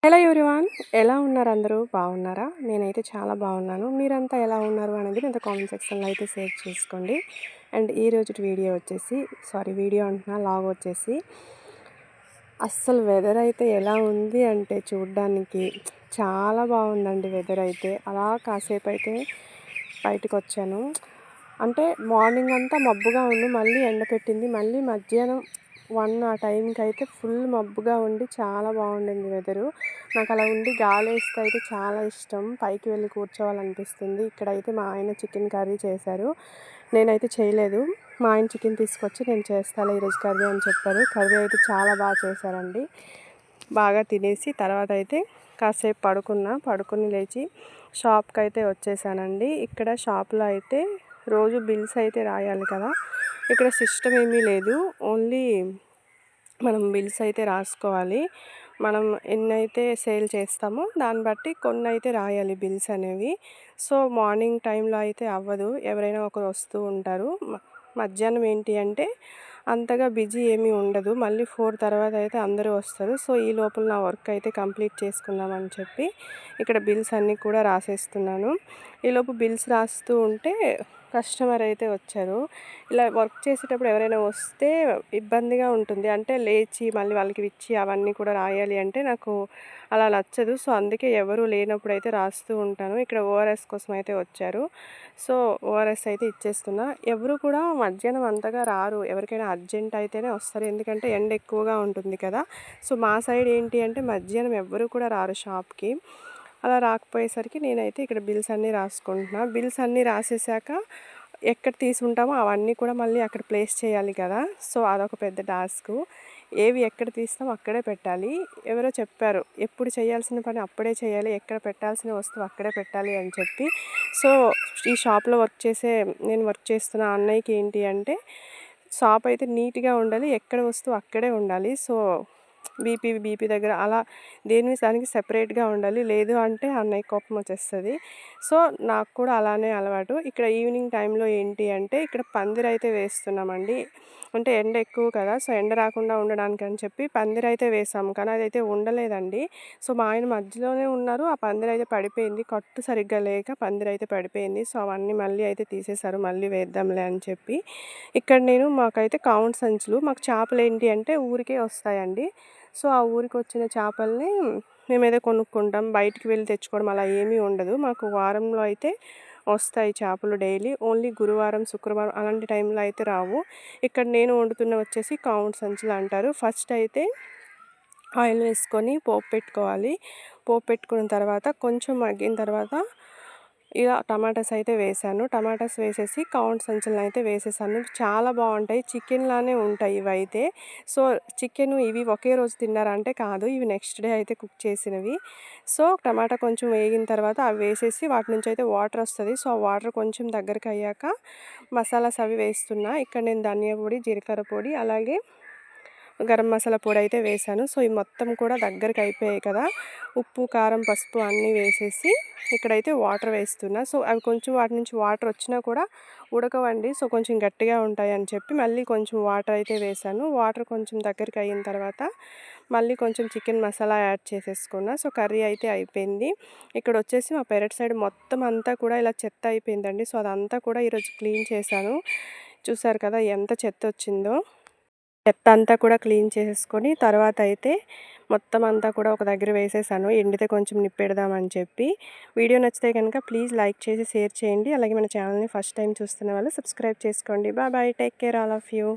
Hello everyone, ఎలా ఉన్నారు? అందరూ బాగున్నారా? నేనైతే చాలా బాగున్నాను. మీరంతా ఎలా ఉన్నారు అనేది నాతో కామెంట్ సెక్షన్లో అయితే షేర్ చేసుకోండి. అండ్ ఈరోజు వీడియో వచ్చేసి వీడియో అంటున్నా లాగ్ వచ్చేసి అస్సలు వెదర్ అయితే ఎలా ఉంది అంటే చూడ్డానికి చాలా బాగుందండి. వెదర్ అయితే అలా కాసేపు అయితే బయటకు వచ్చాను. అంటే మార్నింగ్ అంతా మబ్బుగా ఉంది, మళ్ళీ ఎండ పెట్టింది, మళ్ళీ మధ్యాహ్నం 1 ఆ టైంకి అయితే ఫుల్ మబ్బుగా ఉండి చాలా బాగుండింది వెదరు. నాకు అలా ఉండి గాలేస్తే అయితే చాలా ఇష్టం. పైకి వెళ్ళి కూర్చోవాలనిపిస్తుంది. ఇక్కడైతే మా ఆయన చికెన్ కర్రీ చేశారు. నేనైతే చేయలేదు. మా ఆయన చికెన్ తీసుకొచ్చి నేను చేస్తాను ఈరోజు కర్రీ అని చెప్పారు. కర్రీ అయితే చాలా బాగా చేశారండి. బాగా తినేసి తర్వాత అయితే కాసేపు పడుకుని లేచి షాప్కి అయితే వచ్చేసానండి. ఇక్కడ షాప్లో అయితే రోజు బిల్స్ అయితే రాయాలి కదా. ఇక్కడ సిస్టమ్ ఏమీ లేదు, ఓన్లీ మనం బిల్స్ అయితే రాసుకోవాలి. మనం ఎన్నైతే సేల్ చేస్తామో దాన్ని బట్టి కొన్ని అయితే రాయాలి బిల్స్ అనేవి. సో మార్నింగ్ టైంలో అయితే అవ్వదు, ఎవరైనా ఒకరు వస్తూ ఉంటారు. మధ్యాహ్నం ఏంటి అంటే అంతగా బిజీ ఏమీ ఉండదు, మళ్ళీ 4 తర్వాత అయితే అందరూ వస్తారు. సో ఈ లోపల నా వర్క్ అయితే కంప్లీట్ చేసుకుందామని చెప్పి ఇక్కడ బిల్స్ అన్నీ కూడా రాసేస్తున్నాను. ఈలోపు బిల్స్ రాస్తూ ఉంటే కస్టమర్ అయితే వచ్చారు. ఇలా వర్క్ చేసేటప్పుడు ఎవరైనా వస్తే ఇబ్బందిగా ఉంటుంది. అంటే లేచి మళ్ళీ వాళ్ళకి ఇచ్చి అవన్నీ కూడా రాయాలి అంటే నాకు అలా నచ్చదు. సో అందుకే ఎవరు లేనప్పుడు అయితే రాస్తూ ఉంటాను. ఇక్కడ ఓఆర్ఎస్ కోసం అయితే వచ్చారు. సో ఓఆర్ఎస్ అయితే ఇచ్చేస్తున్నా. ఎవరు కూడా మధ్యాహ్నం అంతగా రారు, ఎవరికైనా అర్జెంట్ అయితేనే వస్తారు, ఎందుకంటే ఎండ ఎక్కువగా ఉంటుంది కదా. సో మా సైడ్ ఏంటి అంటే మధ్యాహ్నం ఎవ్వరు కూడా రారు షాప్కి. అలా రాకపోయేసరికి నేనైతే ఇక్కడ బిల్స్ అన్నీ రాసుకుంటున్నా. బిల్స్ అన్నీ రాసేసాక ఎక్కడ తీసుకుంటామో అవన్నీ కూడా మళ్ళీ అక్కడ ప్లేస్ చేయాలి కదా. సో అదొక పెద్ద టాస్క్. ఏవి ఎక్కడ తీస్తామో అక్కడే పెట్టాలి. ఎవరో చెప్పారు, ఎప్పుడు చేయాల్సిన పని అప్పుడే చేయాలి, ఎక్కడ పెట్టాల్సిన వస్తువు అక్కడే పెట్టాలి అని చెప్పి. సో ఈ షాప్లో నేను వర్క్ చేస్తున్న అన్నయ్యకి ఏంటి అంటే షాప్ అయితే నీట్గా ఉండాలి, ఎక్కడ వస్తువు అక్కడే ఉండాలి. సో బీపీ దగ్గర అలా దానికి సెపరేట్గా ఉండాలి, లేదు అంటే అన్నయ్య కోపం వచ్చేస్తుంది. సో నాకు కూడా అలానే అలవాటు. ఇక్కడ ఈవినింగ్ టైంలో ఏంటి అంటే ఇక్కడ పందిరైతే వేస్తున్నామండి. అంటే ఎండ ఎక్కువ కదా, సో ఎండ రాకుండా ఉండడానికి అని చెప్పి పందిరైతే వేసాము, కానీ అదైతే ఉండలేదండి. సో మా ఆయన మధ్యలోనే ఉన్నారు, ఆ పందిరైతే పడిపోయింది, కట్టు సరిగ్గా లేక పందిరైతే పడిపోయింది. సో అవన్నీ మళ్ళీ అయితే తీసేశారు, మళ్ళీ వేద్దాంలే అని చెప్పి. ఇక్కడ మాకైతే కౌంట్ సంచులు, మాకు చేపలు ఏంటి అంటే ఊరికే వస్తాయండి. సో ఆ ఊరికి వచ్చిన చేపల్ని మేమైతే కొనుక్కుంటాం, బయటికి వెళ్ళి తెచ్చుకోవడం అలా ఏమీ ఉండదు. మాకు వారంలో అయితే వస్తాయి చేపలు డైలీ, ఓన్లీ గురువారం శుక్రవారం అలాంటి టైంలో అయితే రావు. ఇక్కడ నేను వండుతున్న వచ్చేసి కౌంట్ సంచులు అంటారు. ఫస్ట్ అయితే ఆయిల్ వేసుకొని పోపు పెట్టుకోవాలి. పోపు పెట్టుకున్న తర్వాత కొంచెం మగ్గిన తర్వాత ఇలా టమాటాస్ అయితే వేసాను. టమాటాస్ వేసేసి కౌంట్ సంచులను అయితే వేసేసాను. చాలా బాగుంటాయి, చికెన్ లానే ఉంటాయి ఇవైతే. సో చికెన్ ఇవి ఒకే రోజు తిన్నారంటే కాదు, ఇవి నెక్స్ట్ డే అయితే కుక్ చేసినవి. సో టమాటా కొంచెం వేగిన తర్వాత అవి వేసేసి వాటి నుంచి అయితే వాటర్ వస్తుంది. సో ఆ వాటర్ కొంచెం దగ్గరికి అయ్యాక మసాలాస్ అవి వేస్తున్నా. ఇక్కడ నేను ధనియా పొడి, జీలకర్ర పొడి, అలాగే గరం మసాలా పొడి అయితే వేసాను. సో ఇవి మొత్తం కూడా దగ్గరికి అయిపోయాయి కదా. ఉప్పు, కారం, పసుపు అన్నీ వేసేసి ఇక్కడైతే వాటర్ వేస్తున్నా. సో అవి కొంచెం వాటి నుంచి వాటర్ వచ్చినా కూడా ఉడకవండి, సో కొంచెం గట్టిగా ఉంటాయి అని చెప్పి మళ్ళీ కొంచెం వాటర్ అయితే వేసాను. వాటర్ కొంచెం దగ్గరికి అయిన తర్వాత మళ్ళీ కొంచెం చికెన్ మసాలా యాడ్ చేసేసుకున్నా. సో కర్రీ అయితే అయిపోయింది. ఇక్కడ వచ్చేసి మా పెరట్ సైడ్ మొత్తం అంతా కూడా ఇలా చెత్త అయిపోయిందండి. సో అదంతా కూడా ఈరోజు క్లీన్ చేశాను. చూసారు కదా ఎంత చెత్త వచ్చిందో. చెత్త అంతా కూడా క్లీన్ చేసేసుకొని తర్వాత అయితే మొత్తం అంతా కూడా ఒక దగ్గర వేసేసాను, ఎండితే కొంచెం నిప్పెడదామని చెప్పి. వీడియో నచ్చితే కనుక ప్లీజ్ లైక్ చేసి షేర్ చేయండి. అలాగే మన ఛానల్ని ఫస్ట్ టైం చూస్తున్న వాళ్ళు సబ్స్క్రైబ్ చేసుకోండి. Bye bye, take care all of you.